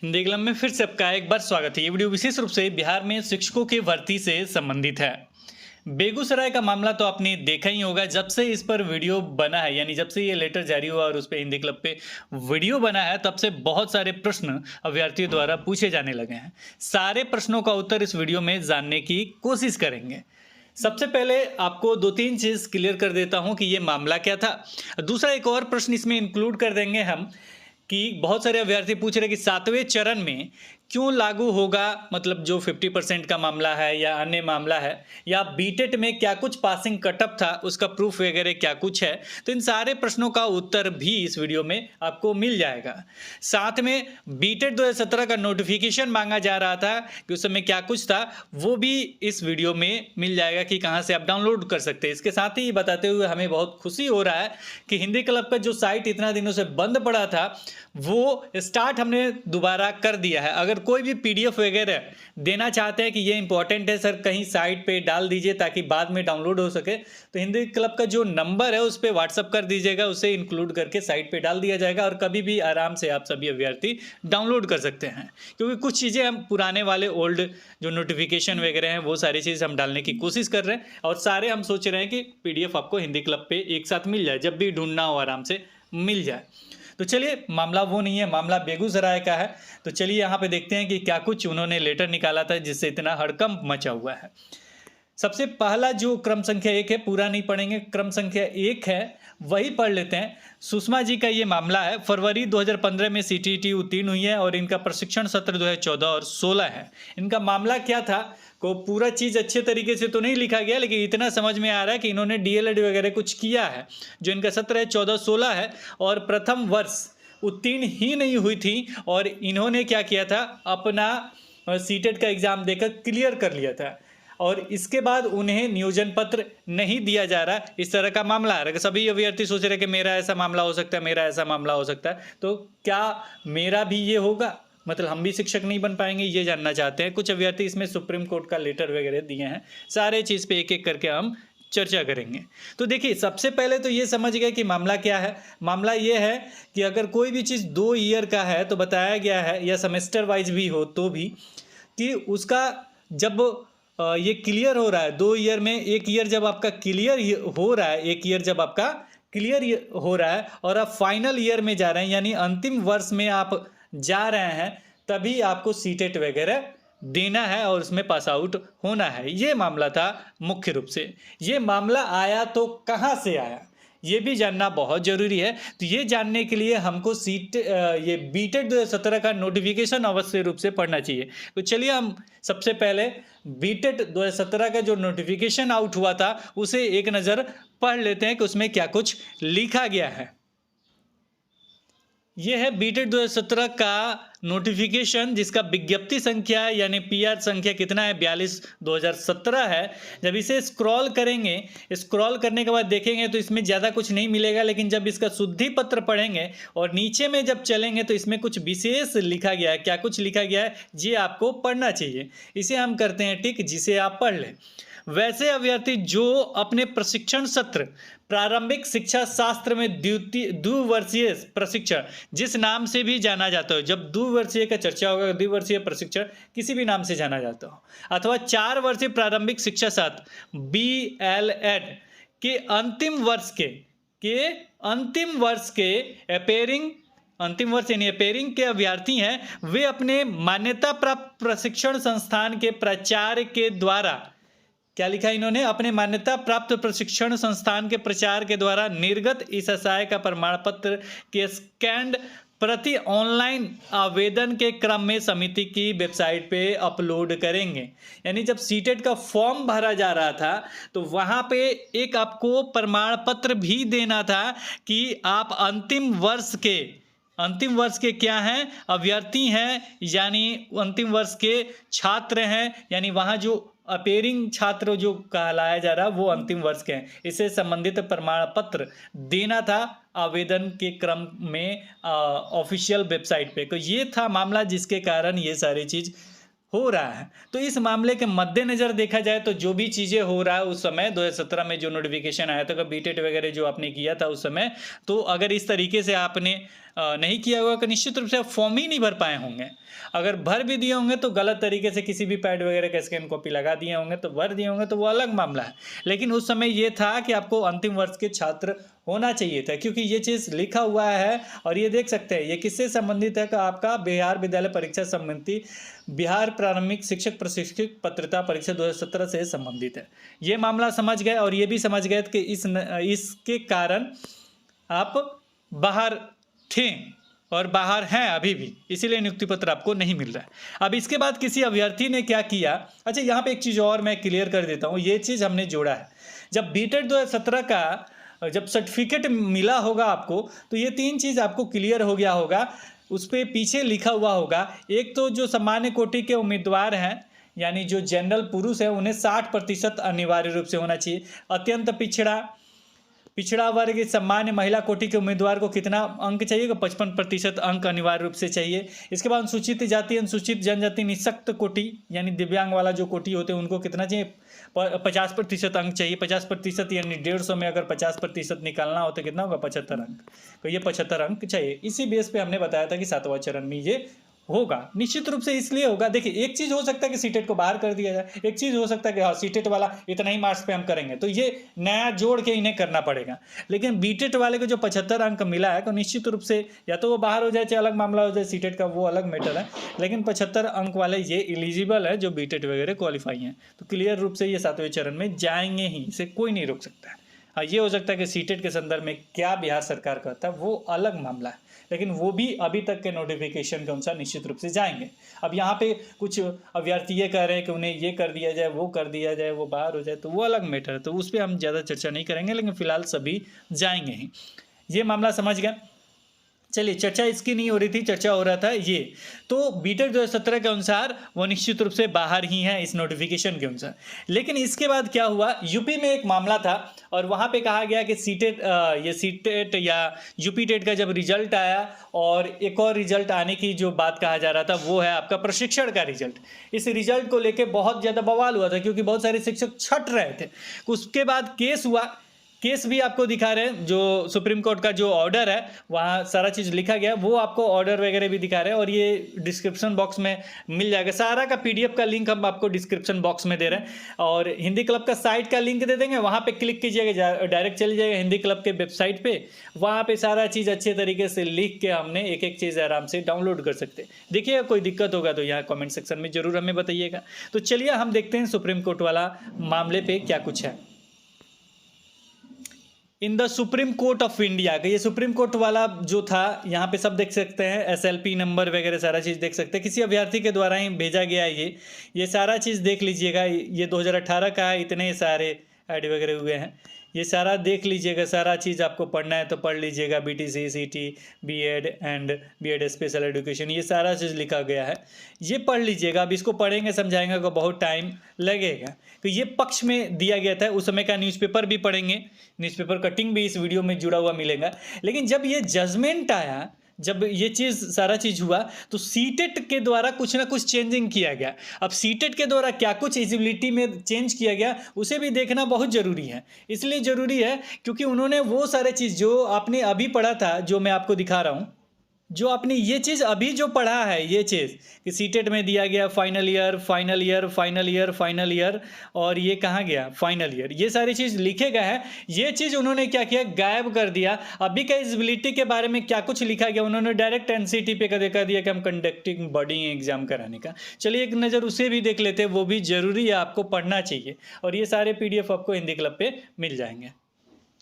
Hindi club में फिर से आपका एक बार स्वागत है। ये वीडियो विशेष रूप से बिहार में शिक्षकों की भर्ती से संबंधित है। बेगूसराय का मामला तो आपने देखा ही होगा। जब से इस पर वीडियो बना है, यानी जब से ये लेटर जारी हुआ और उस पर हिंदी क्लब पे वीडियो बना है, तब से बहुत सारे प्रश्न अभ्यर्थियों द्वारा पूछे जाने लगे हैं। सारे प्रश्नों का उत्तर इस वीडियो में जानने की कोशिश करेंगे। सबसे पहले आपको दो तीन चीज़ क्लियर कर देता हूं कि ये मामला क्या था। दूसरा एक और प्रश्न इसमें इंक्लूड कर देंगे हम कि बहुत सारे अभ्यर्थी पूछ रहे कि 7वें चरण में क्यों लागू होगा, मतलब जो 50% का मामला है या अन्य मामला है, या बीटेट में क्या कुछ पासिंग कटअप था उसका प्रूफ वगैरह क्या कुछ है। तो इन सारे प्रश्नों का उत्तर भी इस वीडियो में आपको मिल जाएगा। साथ में बीटेट 2017 का नोटिफिकेशन मांगा जा रहा था कि उस समय क्या कुछ था, वो भी इस वीडियो में मिल जाएगा कि कहाँ से आप डाउनलोड कर सकते हैं। इसके साथ ही बताते हुए हमें बहुत खुशी हो रहा है कि हिंदी क्लब का जो साइट इतना दिनों से बंद पड़ा था वो स्टार्ट हमने दोबारा कर दिया है। अगर कोई भी पीडीएफ वगैरह देना चाहते हैं कि ये इंपॉर्टेंट है सर, कहीं साइट पे डाल दीजिए ताकि बाद में डाउनलोड हो सके, तो हिंदी क्लब का जो नंबर है उस पर व्हाट्सअप कर दीजिएगा, उसे इंक्लूड करके साइट पे डाल दिया जाएगा और कभी भी आराम से आप सभी अभ्यर्थी डाउनलोड कर सकते हैं। क्योंकि कुछ चीज़ें हम पुराने वाले ओल्ड जो नोटिफिकेशन वगैरह हैं वो सारी चीज़ हम डालने की कोशिश कर रहे हैं और सारे हम सोच रहे हैं कि पीडीएफ आपको हिंदी क्लब पे एक साथ मिल जाए, जब भी ढूंढना हो आराम से मिल जाए। तो चलिए, मामला वो नहीं है, मामला बेगूसराय का है। तो चलिए यहाँ पे देखते हैं कि क्या कुछ उन्होंने लेटर निकाला था जिससे इतना हड़कंप मचा हुआ है। सबसे पहला जो क्रम संख्या 1 है, पूरा नहीं पढ़ेंगे, क्रम संख्या 1 है वही पढ़ लेते हैं। सुषमा जी का ये मामला है। फरवरी 2015 में सीटीईटी उत्तीर्ण हुई है और इनका प्रशिक्षण सत्र 2014 और 16 है। इनका मामला क्या था को पूरा चीज़ अच्छे तरीके से तो नहीं लिखा गया, लेकिन इतना समझ में आ रहा है कि इन्होंने डीएलएड वगैरह कुछ किया है। जो इनका सत्र है 14-16 है और प्रथम वर्ष उत्तीर्ण ही नहीं हुई थी और इन्होंने क्या किया था, अपना सीटेट का एग्ज़ाम देकर क्लियर कर लिया था और इसके बाद उन्हें नियोजन पत्र नहीं दिया जा रहा। इस तरह का मामला आ रहा है। सभी अभ्यर्थी सोच रहे कि मेरा ऐसा मामला हो सकता है, मेरा ऐसा मामला हो सकता है, तो क्या मेरा भी ये होगा, मतलब हम भी शिक्षक नहीं बन पाएंगे, ये जानना चाहते हैं। कुछ अभ्यर्थी इसमें सुप्रीम कोर्ट का लेटर वगैरह दिए हैं। सारे चीज़ पे एक एक करके हम चर्चा करेंगे। तो देखिए, सबसे पहले तो ये समझ गए कि मामला क्या है। मामला ये है कि अगर कोई भी चीज़ 2 ईयर का है तो बताया गया है, या सेमेस्टर वाइज भी हो तो भी, कि उसका जब ये क्लियर हो रहा है 2 ईयर में, 1 ईयर जब आपका क्लियर हो रहा है, 1 ईयर जब आपका क्लियर हो रहा है और आप फाइनल ईयर में जा रहे हैं, यानी अंतिम वर्ष में आप जा रहे हैं, तभी आपको सीटेट वगैरह देना है और उसमें पास आउट होना है। ये मामला था मुख्य रूप से। ये मामला आया तो कहाँ से आया, ये भी जानना बहुत ज़रूरी है। तो ये जानने के लिए हमको ये बीटेट 2017 का नोटिफिकेशन अवश्य रूप से पढ़ना चाहिए। तो चलिए हम सबसे पहले बीटेट 2017 का जो नोटिफिकेशन आउट हुआ था उसे एक नज़र पढ़ लेते हैं कि उसमें क्या कुछ लिखा गया है। ये है बीटेट 2017 का नोटिफिकेशन, जिसका विज्ञप्ति संख्या यानी पीआर संख्या कितना है, 42/2017 है। जब इसे स्क्रॉल करेंगे, स्क्रॉल करने के बाद देखेंगे तो इसमें ज़्यादा कुछ नहीं मिलेगा, लेकिन जब इसका शुद्धि पत्र पढ़ेंगे और नीचे में जब चलेंगे तो इसमें कुछ विशेष लिखा गया है। क्या कुछ लिखा गया है ये आपको पढ़ना चाहिए। इसे हम करते हैं टिक, जिसे आप पढ़ लें। वैसे अभ्यर्थी जो अपने प्रशिक्षण सत्र प्रारंभिक शिक्षा शास्त्र में द्विवर्षीय प्रशिक्षण, जिस नाम से भी जाना जाता हो, जब द्विवर्षीय का चर्चा होगा, द्विवर्षीय प्रशिक्षण किसी भी नाम से जाना जाता हो, अथवा 4 वर्षीय प्रारंभिक शिक्षा शास्त्र बीएलएड के अंतिम वर्ष के अंतिम वर्ष यानी अपेयरिंग के अभ्यर्थी हैं, वे अपने मान्यता प्राप्त प्रशिक्षण संस्थान के प्राचार्य के द्वारा, क्या लिखा इन्होंने, अपने मान्यता प्राप्त प्रशिक्षण संस्थान के प्रचार के द्वारा निर्गत इस आशय का प्रमाण पत्र के स्कैन्ड प्रति ऑनलाइन आवेदन के क्रम में समिति की वेबसाइट पे अपलोड करेंगे। यानी जब सीटेट का फॉर्म भरा जा रहा था तो वहाँ पे एक आपको प्रमाण पत्र भी देना था कि आप अंतिम वर्ष के क्या हैं, अभ्यर्थी हैं, यानी अंतिम वर्ष के छात्र हैं, यानी वहाँ जो अपेयरिंग छात्र जो कहलाया जा रहा है वो अंतिम वर्ष के हैं। इससे संबंधित प्रमाण पत्र देना था आवेदन के क्रम में ऑफिशियल वेबसाइट पे। तो ये था मामला जिसके कारण ये सारी चीज़ हो रहा है। तो इस मामले के मद्देनज़र देखा जाए तो जो भी चीज़ें हो रहा है उस समय 2017 में जो नोटिफिकेशन आया था कि बीटेट वगैरह जो आपने किया था उस समय, तो अगर इस तरीके से आपने नहीं किया होगा तो निश्चित रूप से आप फॉर्म ही नहीं भर पाए होंगे। अगर भर भी दिए होंगे तो गलत तरीके से किसी भी पैड वगैरह का स्कैन कॉपी लगा दिए होंगे तो भर दिए होंगे तो वो अलग मामला है। लेकिन उस समय ये था कि आपको अंतिम वर्ष के छात्र होना चाहिए था, क्योंकि ये चीज़ लिखा हुआ है। और ये देख सकते हैं ये किससे संबंधित है कि आपका बिहार विद्यालय परीक्षा समिति बिहार प्रारंभिक शिक्षक प्रशिक्षक पात्रता परीक्षा 2017 से संबंधित है। ये मामला समझ गए और ये भी समझ गए कि इसके कारण आप बाहर थे और बाहर हैं अभी भी, इसीलिए नियुक्ति पत्र आपको नहीं मिल रहा है। अब इसके बाद किसी अभ्यर्थी ने क्या किया, अच्छा यहाँ पे एक चीज़ और मैं क्लियर कर देता हूँ, ये चीज़ हमने जोड़ा है। जब बीटेट 2017 का जब सर्टिफिकेट मिला होगा आपको तो ये 3 चीज़ आपको क्लियर हो गया होगा। उस पर पीछे लिखा हुआ होगा, एक तो जो सामान्य कोटि के उम्मीदवार हैं यानी जो जनरल पुरुष है उन्हें 60% अनिवार्य रूप से होना चाहिए। अत्यंत पिछड़ा वर्ग सामान्य महिला कोटि के उम्मीदवार को कितना अंक चाहिए? 55% अंक अनिवार्य रूप से चाहिए। इसके बाद अनुसूचित जाति अनुसूचित जनजाति निःशक्त कोटि यानी दिव्यांग वाला जो कोटि होते हैं उनको कितना चाहिए? 50% अंक चाहिए। 50% यानी 150 में अगर 50% निकालना हो तो कितना होगा? 75 अंक। तो ये 75 अंक चाहिए। इसी बेस पे हमने बताया था कि 7वां चरण में ये होगा। निश्चित रूप से इसलिए होगा, देखिए एक चीज़ हो सकता है कि सीटेट को बाहर कर दिया जाए, एक चीज़ हो सकता है कि हाँ सीटेट वाला इतना ही मार्क्स पे हम करेंगे तो ये नया जोड़ के इन्हें करना पड़ेगा। लेकिन बीटेट वाले को जो 75 अंक मिला है तो निश्चित रूप से या तो वो बाहर हो जाए चाहे अलग मामला हो जाए, सीटेट का वो अलग मैटर है। लेकिन 75 अंक वाले ये एलिजिबल है जो बीटेट वगैरह क्वालिफाई हैं, तो क्लियर रूप से ये 7वें चरण में जाएंगे ही, इसे कोई नहीं रोक सकता है। हाँ ये हो सकता है कि सीटेट के संदर्भ में क्या बिहार सरकार करता है वो अलग मामला है, लेकिन वो भी अभी तक के नोटिफिकेशन के अनुसार निश्चित रूप से जाएंगे। अब यहाँ पे कुछ अभ्यर्थी ये कह रहे हैं कि उन्हें ये कर दिया जाए वो कर दिया जाए वो बाहर हो जाए, तो वो अलग मैटर है, तो उस पर हम ज़्यादा चर्चा नहीं करेंगे, लेकिन फिलहाल सभी जाएंगे ही। ये मामला समझ गए। चलिए चर्चा इसकी नहीं हो रही थी, चर्चा हो रहा था ये तो बीटेट 2017 के अनुसार वो निश्चित रूप से बाहर ही हैं इस नोटिफिकेशन के अनुसार। लेकिन इसके बाद क्या हुआ, यूपी में एक मामला था और वहाँ पे कहा गया कि सीटेट या यूपी टेट का जब रिजल्ट आया और एक और रिजल्ट आने की जो बात कहा जा रहा था वो है आपका प्रशिक्षण का रिजल्ट। इस रिजल्ट को लेके बहुत ज़्यादा बवाल हुआ था क्योंकि बहुत सारे शिक्षक छट रहे थे। उसके बाद केस हुआ, केस भी आपको दिखा रहे हैं, जो सुप्रीम कोर्ट का जो ऑर्डर है वहाँ सारा चीज़ लिखा गया है, वो आपको ऑर्डर वगैरह भी दिखा रहे हैं और ये डिस्क्रिप्शन बॉक्स में मिल जाएगा। सारा का पीडीएफ का लिंक हम आपको डिस्क्रिप्शन बॉक्स में दे रहे हैं और हिंदी क्लब का साइट का लिंक दे देंगे, वहाँ पे क्लिक कीजिएगा डायरेक्ट चले जाएगा हिंदी क्लब के वेबसाइट पे। वहाँ पे सारा चीज़ अच्छे तरीके से लिख के हमने एक एक चीज़ आराम से डाउनलोड कर सकते हैं। देखिएगा कोई दिक्कत होगा तो यहाँ कॉमेंट सेक्शन में ज़रूर हमें बताइएगा। तो चलिए हम देखते हैं सुप्रीम कोर्ट वाला मामले पर क्या कुछ है। In the supreme court of India का ये सुप्रीम कोर्ट वाला जो था, यहाँ पे सब देख सकते हैं, SLP नंबर वगैरह सारा चीज़ देख सकते हैं। किसी अभ्यर्थी के द्वारा ही भेजा गया है ये सारा चीज़ देख लीजिएगा। ये 2018 का है, इतने सारे ऐड वगैरह हुए हैं, ये सारा देख लीजिएगा। सारा चीज़ आपको पढ़ना है तो पढ़ लीजिएगा। BTC CT BEd and BEd special education, ये सारा चीज़ लिखा गया है, ये पढ़ लीजिएगा। अब इसको पढ़ेंगे समझाएंगे को बहुत टाइम लगेगा। तो ये पक्ष में दिया गया था, उस समय का न्यूज़पेपर भी पढ़ेंगे, न्यूज़पेपर कटिंग भी इस वीडियो में जुड़ा हुआ मिलेगा। लेकिन जब ये जजमेंट आया, जब ये चीज़ सारा चीज़ हुआ तो सीटेट के द्वारा कुछ ना कुछ चेंजिंग किया गया। अब सीटेट के द्वारा क्या कुछ एलिजिबिलिटी में चेंज किया गया उसे भी देखना बहुत ज़रूरी है। इसलिए ज़रूरी है क्योंकि उन्होंने वो सारे चीज़ जो आपने अभी पढ़ा था, जो मैं आपको दिखा रहा हूँ, जो आपने ये चीज़ अभी जो पढ़ा है, ये चीज़ कि सीटेट में दिया गया final year final year final year final year, और ये कहाँ गया फाइनल ईयर, ये सारी चीज़ लिखे गए हैं। ये चीज़ उन्होंने क्या किया, गायब कर दिया। अभी का एलिजिबिलिटी के बारे में क्या कुछ लिखा गया, उन्होंने डायरेक्ट NCT पे कर दिया कि हम कंडक्टिंग बॉडी एग्जाम कराने का। चलिए एक नज़र उसे भी देख लेते हैं, वो भी ज़रूरी है, आपको पढ़ना चाहिए। और ये सारे PDF आपको हिंदी क्लब पे मिल जाएंगे।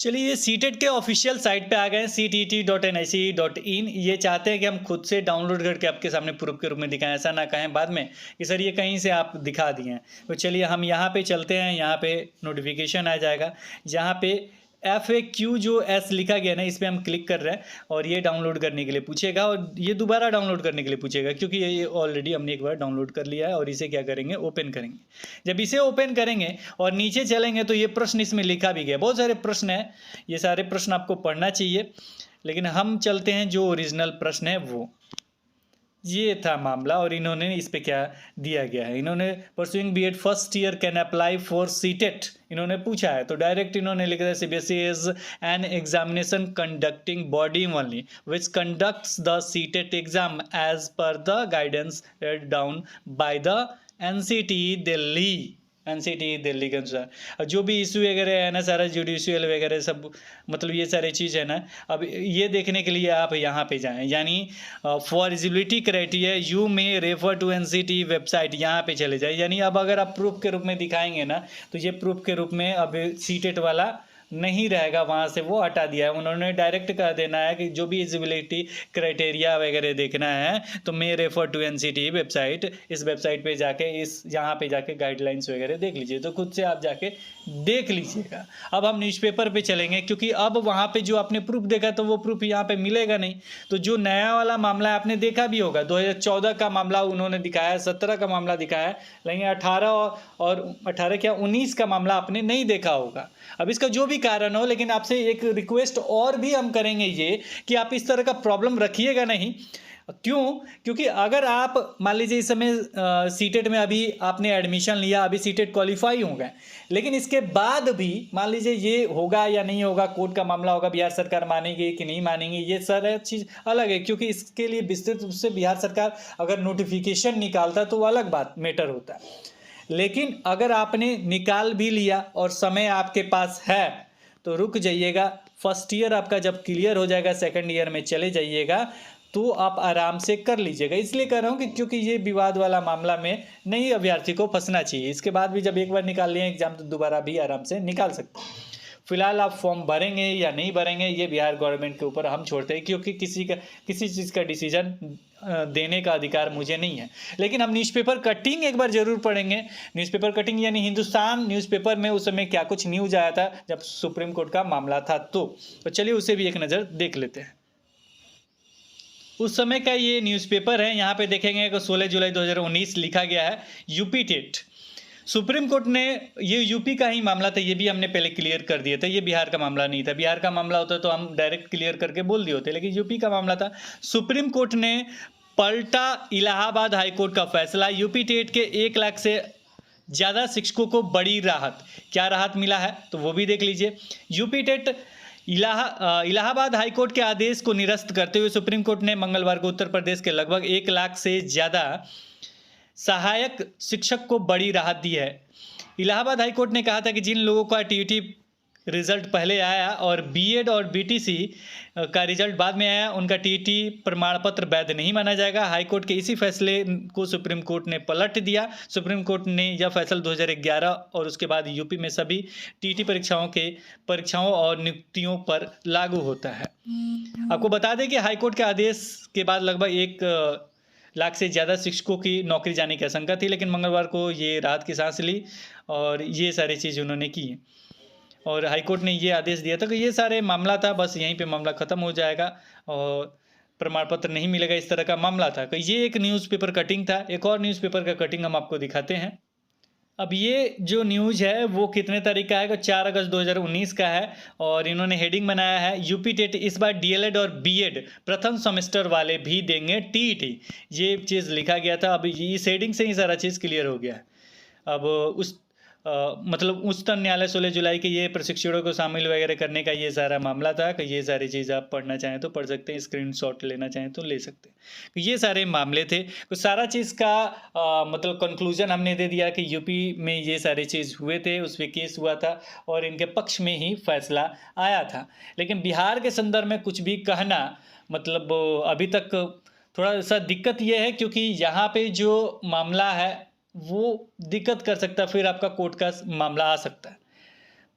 चलिए ये सीटेट के ऑफिशियल साइट पे आ गए, ctt.nic.in। ये चाहते हैं कि हम खुद से डाउनलोड करके आपके सामने प्रूफ के रूप में दिखाएं, ऐसा ना कहें बाद में कि सर ये कहीं से आप दिखा दिए हैं। तो चलिए हम यहाँ पे चलते हैं, यहाँ पे नोटिफिकेशन आ जाएगा, जहाँ पे FAQ जो S लिखा गया ना, इस पर हम क्लिक कर रहे हैं और ये डाउनलोड करने के लिए पूछेगा और ये दोबारा डाउनलोड करने के लिए पूछेगा, क्योंकि ये ऑलरेडी हमने एक बार डाउनलोड कर लिया है। और इसे क्या करेंगे, ओपन करेंगे। जब इसे ओपन करेंगे और नीचे चलेंगे तो ये प्रश्न इसमें लिखा भी गया, बहुत सारे प्रश्न हैं, ये सारे प्रश्न आपको पढ़ना चाहिए। लेकिन हम चलते हैं जो ओरिजिनल प्रश्न है वो, ये था मामला और इन्होंने इस पे क्या दिया गया है। इन्होंने pursuing BEd first year can apply for CTET इन्होंने पूछा है, तो डायरेक्ट इन्होंने लिखा है CBSE is an examination conducting body only which conducts the CTET exam as per the guidance laid down by the NCT Delhi. NCT Delhi के अनुसार अब जो भी इशू वगैरह है ना, सारा जुडिशियल वगैरह सब, मतलब ये सारी चीज़ है ना, अब ये देखने के लिए आप यहाँ पे जाएं, यानी for eligibility criteria you may refer to NCT website, यहाँ पे चले जाए। यानी अब अगर आप प्रूफ के रूप में दिखाएंगे ना, तो ये प्रूफ के रूप में अब सीटेट वाला नहीं रहेगा, वहाँ से वो हटा दिया है उन्होंने। डायरेक्ट कह देना है कि जो भी एलिजिबिलिटी क्राइटेरिया वगैरह देखना है तो may refer to NCT website, इस वेबसाइट पे जाके इस यहाँ पे जाके गाइडलाइंस वगैरह देख लीजिए, तो खुद से आप जाके देख लीजिएगा। अब हम न्यूज़पेपर पे चलेंगे, क्योंकि अब वहाँ पे जो आपने प्रूफ देखा तो वो प्रूफ यहाँ पे मिलेगा नहीं। तो जो नया वाला मामला है आपने देखा भी होगा, 2014 का मामला उन्होंने दिखाया, 17 का मामला दिखाया, लेकिन 18 और 18 क्या 19 का मामला आपने नहीं देखा होगा। अब इसका जो भी कारण हो, लेकिन आपसे एक रिक्वेस्ट और भी हम करेंगे ये कि आप इस तरह का प्रॉब्लम रखिएगा नहीं। क्यों? क्योंकि अगर आप मान लीजिए इस समय सीटेट में अभी आपने एडमिशन लिया, अभी सीटेट क्वालिफाई हो गए, लेकिन इसके बाद भी मान लीजिए ये होगा या नहीं होगा, कोर्ट का मामला होगा, बिहार सरकार मानेगी कि नहीं मानेगी, ये सारा चीज़ अलग है। क्योंकि इसके लिए विस्तृत रूप से बिहार सरकार अगर नोटिफिकेशन निकालता तो वो अलग बात मैटर होता है। लेकिन अगर आपने निकाल भी लिया और समय आपके पास है तो रुक जाइएगा, फर्स्ट ईयर आपका जब क्लियर हो जाएगा, सेकंड ईयर में चले जाइएगा, तो आप आराम से कर लीजिएगा। इसलिए कह रहा हूँ कि क्योंकि ये विवाद वाला मामला में नहीं अभ्यर्थी को फंसना चाहिए। इसके बाद भी जब एक बार निकाल लिए एग्जाम तो दोबारा भी आराम से निकाल सकते हैं। फिलहाल आप फॉर्म भरेंगे या नहीं भरेंगे ये बिहार गवर्नमेंट के ऊपर हम छोड़ते हैं, क्योंकि किसी चीज़ का डिसीजन देने का अधिकार मुझे नहीं है। लेकिन हम न्यूज़पेपर कटिंग एक बार जरूर पढ़ेंगे। न्यूज़पेपर कटिंग यानी हिंदुस्तान न्यूज़पेपर में उस समय क्या कुछ न्यूज़ आया था जब सुप्रीम कोर्ट का मामला था, तो चलिए उसे भी एक नज़र देख लेते हैं। उस समय का ये न्यूज़पेपर है, यहाँ पे देखेंगे कि 16 जुलाई 2019 लिखा गया है यूपी टेट। सुप्रीम कोर्ट ने, ये यूपी का ही मामला था, ये भी हमने पहले क्लियर कर दिया था, ये बिहार का मामला नहीं था। बिहार का मामला होता तो हम डायरेक्ट क्लियर करके बोल दिए होते, लेकिन यूपी का मामला था। सुप्रीम कोर्ट ने पलटा इलाहाबाद हाईकोर्ट का फैसला, यूपी टेट के 1 लाख से ज़्यादा शिक्षकों को बड़ी राहत। क्या राहत मिला है तो वो भी देख लीजिए। यूपी टेट इलाहाबाद हाईकोर्ट के आदेश को निरस्त करते हुए सुप्रीम कोर्ट ने मंगलवार को उत्तर प्रदेश के लगभग 1 लाख से ज़्यादा सहायक शिक्षक को बड़ी राहत दी है। इलाहाबाद हाईकोर्ट ने कहा था कि जिन लोगों का टीईटी रिजल्ट पहले आया और बीएड और बीटीसी का रिजल्ट बाद में आया, उनका टीईटी प्रमाण पत्र वैध नहीं माना जाएगा। हाईकोर्ट के इसी फैसले को सुप्रीम कोर्ट ने पलट दिया। सुप्रीम कोर्ट ने यह फैसला 2011 और उसके बाद यूपी में सभी टीईटी परीक्षाओं और नियुक्तियों पर लागू होता है। आपको बता दें कि हाईकोर्ट के आदेश के बाद लगभग 1 लाख से ज़्यादा शिक्षकों की नौकरी जाने की आशंका थी, लेकिन मंगलवार को ये राहत की सांस ली और ये सारी चीज़ उन्होंने की और हाईकोर्ट ने ये आदेश दिया था कि ये सारे मामला था, बस यहीं पे मामला ख़त्म हो जाएगा और प्रमाण पत्र नहीं मिलेगा, इस तरह का मामला था। तो ये एक न्यूज़पेपर कटिंग था। एक और न्यूज़पेपर का कटिंग हम आपको दिखाते हैं। अब ये जो न्यूज़ है वो कितने तारीख का है, 4 अगस्त 2019 का है और इन्होंने हेडिंग बनाया है यूपी टेट इस बार डीएलएड और बीएड प्रथम सेमेस्टर वाले भी देंगे टीईटी। ये चीज़ लिखा गया था। अब इस हेडिंग से ही सारा चीज़ क्लियर हो गया है। अब मतलब उच्चतम न्यायालय 16 जुलाई के ये प्रशिक्षुओं को शामिल वगैरह करने का ये सारा मामला था कि ये सारी चीज़ आप पढ़ना चाहें तो पढ़ सकते हैं, स्क्रीनशॉट लेना चाहें तो ले सकते हैं। तो ये सारे मामले थे। तो सारा चीज़ का मतलब कंक्लूजन हमने दे दिया कि यूपी में ये सारी चीज़ हुए थे, उस पर केस हुआ था और इनके पक्ष में ही फैसला आया था। लेकिन बिहार के संदर्भ में कुछ भी कहना मतलब अभी तक थोड़ा सा दिक्कत ये है, क्योंकि यहाँ पे जो मामला है वो दिक्कत कर सकता है, फिर आपका कोर्ट का मामला आ सकता है।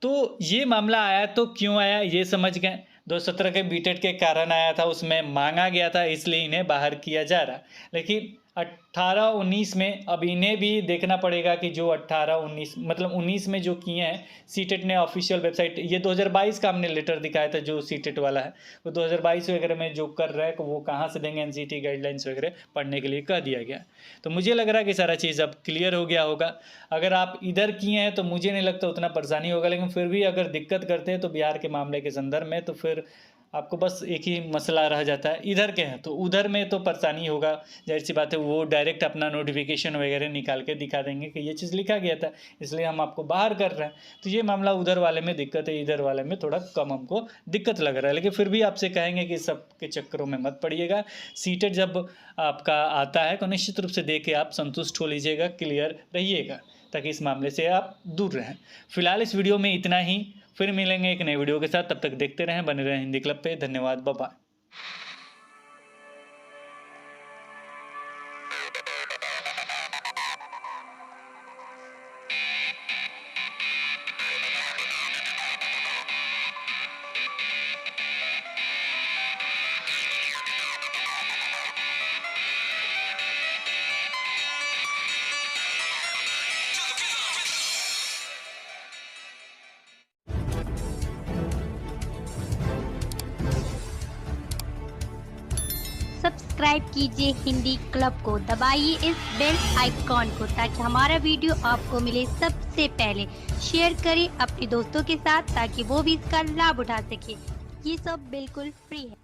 तो ये मामला आया तो क्यों आया ये समझ गए। 2017 के बीटेट के कारण आया था, उसमें मांगा गया था, इसलिए इन्हें बाहर किया जा रहा। लेकिन 18-19 में अब इन्हें भी देखना पड़ेगा कि जो 18-19 मतलब 19 में जो किए हैं, सीटेट ने ऑफिशियल वेबसाइट, ये 2022 का हमने लेटर दिखाया था जो सीटेट वाला है, वो 2022 वगैरह में जो कर रहा है वो कहाँ से देंगे, एनसीटी गाइडलाइंस वगैरह पढ़ने के लिए कह दिया गया। तो मुझे लग रहा है कि सारा चीज़ अब क्लियर हो गया होगा। अगर आप इधर किए हैं तो मुझे नहीं लगता उतना परेशानी होगा, लेकिन फिर भी अगर दिक्कत करते हैं तो बिहार के मामले के संदर्भ में तो फिर आपको बस एक ही मसला रह जाता है, इधर के हैं तो उधर में तो परेशानी होगा, जाहिर सी बात है। वो डायरेक्ट अपना नोटिफिकेशन वगैरह निकाल के दिखा देंगे कि ये चीज़ लिखा गया था, इसलिए हम आपको बाहर कर रहे हैं। तो ये मामला उधर वाले में दिक्कत है, इधर वाले में थोड़ा कम हमको दिक्कत लग रहा है। लेकिन फिर भी आपसे कहेंगे कि सब के चक्करों में मत पड़िएगा। सीटेट जब आपका आता है तो निश्चित रूप से दे के आप संतुष्ट हो लीजिएगा, क्लियर रहिएगा, ताकि इस मामले से आप दूर रहें। फिलहाल इस वीडियो में इतना ही, फिर मिलेंगे एक नए वीडियो के साथ। तब तक देखते रहें, बने रहें हिंदी क्लब पे। धन्यवाद, बाय बाय। सब्सक्राइब कीजिए हिंदी क्लब को, दबाइए इस बेल आइकॉन को ताकि हमारा वीडियो आपको मिले सबसे पहले। शेयर करें अपने दोस्तों के साथ ताकि वो भी इसका लाभ उठा सके। ये सब बिल्कुल फ्री है।